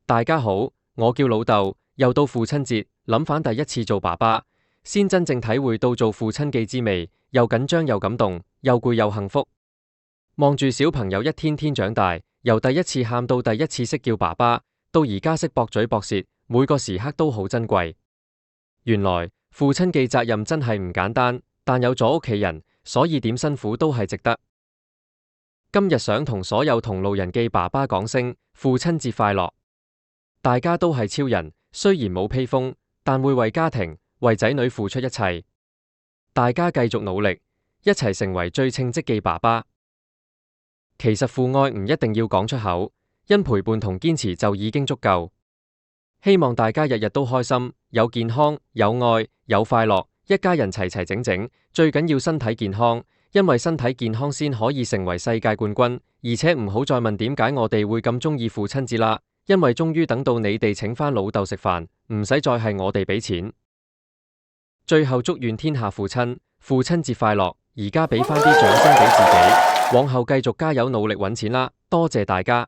大家好，我叫老豆，又到父親節，諗返第一次做爸爸，先真正體會到做父親嘅滋味，又緊張又感動，又攰又幸福。望住小朋友一天天長大，由第一次喊到第一次識叫爸爸，到而家識駁嘴駁舌，每個時刻都好珍貴。原來父親嘅責任真係唔簡單，但有咗屋企人，所以點辛苦都係值得。今日想同所有同路人嘅爸爸講聲父親節快樂。大家都係超人，雖然冇披風，但會為家庭、為仔女付出一切。大家繼續努力，一齊成為最稱職嘅爸爸。其實父愛唔一定要講出口，因陪伴同堅持就已經足夠。希望大家日日都開心，有健康、有愛、有快樂，一家人齊齊整整，最緊要身體健康，因為身體健康先可以成為世界冠軍。而且唔好再問點解我哋會咁鍾意父親節啦，因為終於等到你哋請返老豆食飯，唔使再係我哋俾錢。最後祝願天下父親，父親節快樂！而家俾返啲掌聲俾自己，往後繼續加油努力揾錢啦，多謝大家。